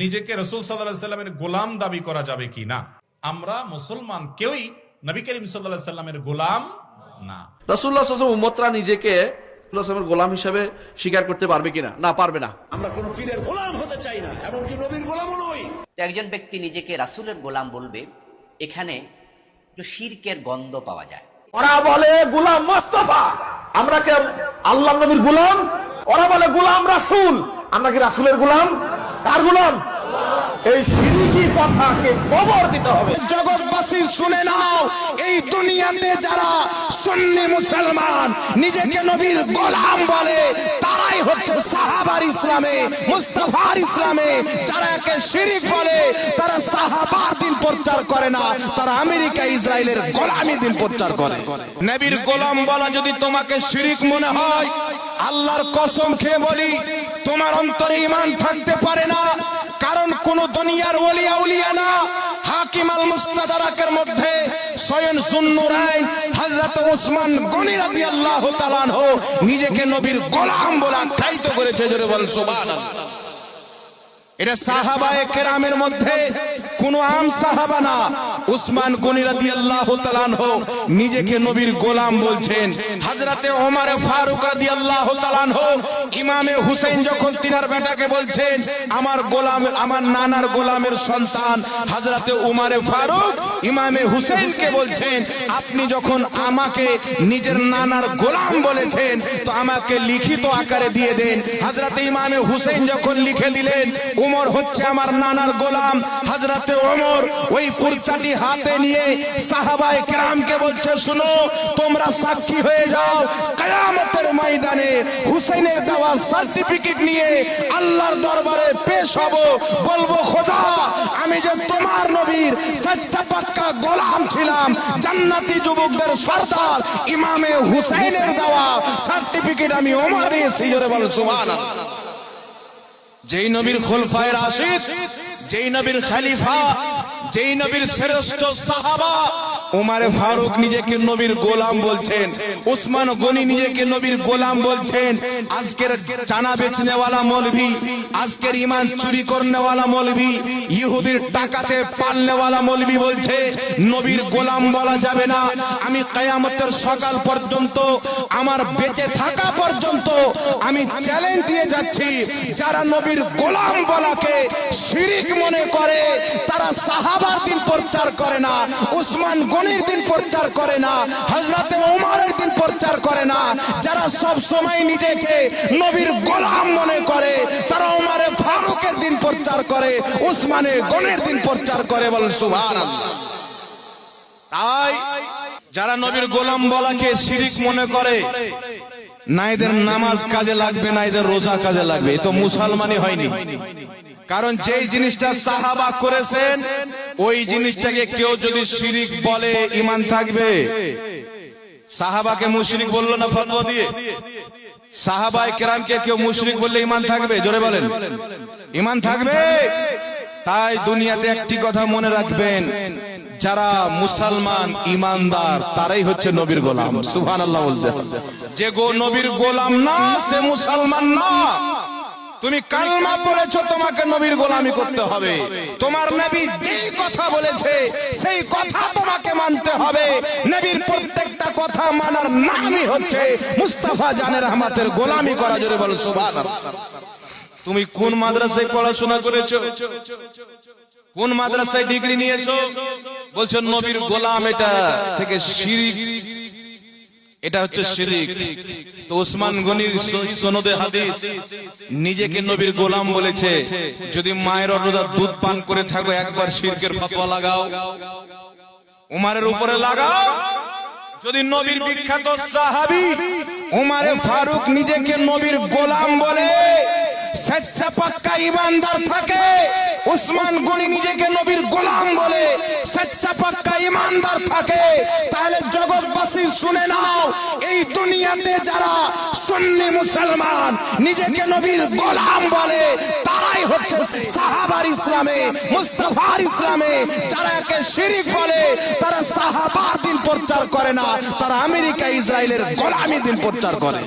নিজেকে রাসূল সাল্লাল্লাহু আলাইহি সাল্লামের গোলাম দাবি করা যাবে কি না? আমরা মুসলমান কেউই নবী করিম সাল্লাল্লাহু আলাইহি সাল্লামের গোলাম না। রাসূলুল্লাহ সাল্লাল্লাহু আলাইহি ওয়াসাল্লাম উম্মতরা নিজেকে রাসূলের গোলাম হিসেবে স্বীকার করতে পারবে কিনা? না, পারবে না। আমরা কোন পীরের গোলাম হতে চাই না, এমনকি নবীর গোলামও নই। একজন ব্যক্তি নিজেকে রাসূলের গোলাম বলবে, এখানে একটু শিরকের গন্ধ পাওয়া যায়। ওরা বলে গোলাম মোস্তফা, আমরা কে আল্লাহ নবীর গোলাম? ওরা বলে গোলাম রাসূল, আমরা কি রাসূলের গোলাম? কার গোলাম? এই শিরকি কথাকে কবর দিতে হবে। জগৎবাসী শুনে নাও, এই দুনিয়াতে যারা সুন্নি মুসলমান নিজেকে নবীর গোলাম বলে, তারাই হচ্ছে সাহাবার ইসলামে, মুস্তাফার ইসলামে। যারা একে শিরিক বলে, তারা সাহাবার দিন প্রচার করে না, তারা আমেরিকা ইসরায়েলের গোলামি দিন প্রচার করে। নবীর গোলাম বলা যদি তোমাকে শিরিক মনে হয়, আল্লাহর কসম খেয়ে বলি, তোমার অন্তরে ঈমান থাকতে পারে না। কারণ কোন দুনিয়ার ওলি আউলিয়া না। হাকিম আল মুস্তাদরাকের মধ্যে স্বয়ং যুন্নুরাইন হযরত ওসমান গনি রাদিয়াল্লাহু তাআলা আনহু নিজেকে নবীর গোলাম বলে আখ্যায়িত করেছে। জোরে বলেন সুবহানাল্লাহ। এটা সাহাবায়ে কেরামের মধ্যে কোন আম সাহাবা না। উসমান গনি রাদিয়াল্লাহু তাআলা আনহু নিজেকে নবীর গোলাম বলছেন। হযরতে ওমর ফারুক রাদিয়াল্লাহু তাআলা আনহু ইমামে হুসাইন যখন তিনার বেটাকে বলছেন আমার গোলাম, আমার নানার গোলামের সন্তান, হযরতে ওমর ফারুক ইমামে হুসাইনকে বলছেন আপনি যখন আমাকে নিজের নানার গোলাম বলেছেন তো আমাকে লিখিত আকারে দিয়ে দেন। হযরতে ইমামে হুসাইন যখন লিখে দিলেন ওমর হচ্ছে আমার নানার গোলাম, হযরতে ওমর ওই পুরচাটি হাতে নিয়ে সাহাবায়ে কেরামকে বলছে শুনো, তোমরা সাক্ষী হয়ে যাও, কিয়ামতের ময়দানে হুসাইনের দেওয়া সার্টিফিকেট নিয়ে আল্লাহর দরবারে পেশ হব, বলবো খোদা আমি যে তোমার নবীর সচ্চা পাক্কা গোলাম ছিলাম, জান্নাতি যুবকদের সরদার ইমামে হুসাইনের দেওয়া সার্টিফিকেট আমি ওমর নিয়েছি। জোরে বল সুবহানাল্লাহ। যেই নবীর খোলাফায়ে রাশিদ, যেই নবীর খলিফা, যেই নবীর শ্রেষ্ঠ সাহাবা ওমর ফারুক নিজেকে নবীর গোলাম বলছেন, উসমান গনি নিজেকে নবীর গোলাম বলছেন। আজকের চানা বেচনেওয়ালা মৌলভী, আজকের ঈমান চুরি করনেওয়ালা মৌলভী, ইহুদির টাকাতে পালনেওয়ালা মৌলভী বলছে নবীর গোলাম বলা যাবে না। আমি কিয়ামতের সকাল পর্যন্ত, আমার বেঁচে থাকা পর্যন্ত আমি চ্যালেঞ্জ দিয়ে যাচ্ছি, যারা নবীর গোলাম বলাকে শিরিক মনে করে তারা সাহাবার দিন প্রচার করে না, উসমান গনির দিন প্রচার করে না, হযরতে ওমরের দিন প্রচার করে না। যারা সব সময় নিজেকে নবীর গোলাম মনে করে তারা ওমর ফারুকের দিন প্রচার করে, উসমানে গনির দিন প্রচার করে। বলেন সুবহানাল্লাহ। তাই যারা নবীর গোলাম বলাকে শিরিক মনে করে, না এদের নামাজ কাজে লাগবে, না এদের রোজা কাজে লাগবে, এ তো মুসলমানই হয়নি। কারণ যেই জিনিসটা সাহাবা করেছেন ওই জিনিসটাকে কেউ যদি শিরিক বলে ঈমান থাকবে? সাহাবাকে মুশরিক বললো না ফতোয়া দিয়ে? সাহাবায়ে কেরামকে কেউ মুশরিক বললে ঈমান থাকবে? জোরে বলেন, ঈমান থাকবে? তাই দুনিয়াতে একটি কথা মনে রাখবেন, যারা মুসলমান ইমানদার তারাই হচ্ছে নবীর গোলাম। সুবহানাল্লাহ বলতে হবে। যে নবীর গোলাম না সে মুসলমান না। তুমি কালমা পড়েছো, তোমাকে নবীর গোলামি করতে হবে। তোমার নবী যেই কথা বলেছে সেই কথা তোমাকে মানতে হবে। নবীর প্রত্যেকটা কথা মানার নামই হচ্ছে মুস্তাফা জানের রহমতের গোলামি করা। জোরে বলো সুবহানাল্লাহ। তুমি কোন মাদ্রাসায় পড়াশোনা করেছো, কোন মাদ্রাসায় ডিগ্রি নিয়েছো, বলছো নবীর গোলাম, এটা থেকে শিরিক, এটা হচ্ছে শিরিক। তো উসমান গনির সনদে হাদিস নিজেকে নবীর গোলাম বলেছে। যদি মায়ের অন্নদার দুধ পান করে থাকো একবার শিরকের ফতোয়া লাগাও, উমারের উপরে লাগাও। যদি নবীর বিখ্যাত সাহাবী উমর ফারুক নিজেকে নবীর গোলাম বলে সচ্চা পাক্কা ঈমানদার থাকে, উসমান গনি নিজেকে নবীর গোলাম বলে সচ্চা পাক্কা ঈমানদার থাকে, তাহলে জগৎবাসী শুনে নাও, এই দুনিয়াতে যারা সুন্নি মুসলমান নিজেকে নবীর গোলাম বলে তারাই হচ্ছে সাহাবার ইসলামে, মুস্তাফার ইসলামে। যারা একে শিরিক বলে তারা সাহাবার দিন প্রচার করে না, তারা আমেরিকা ইসরায়েলের গোলামি দিন প্রচার করে।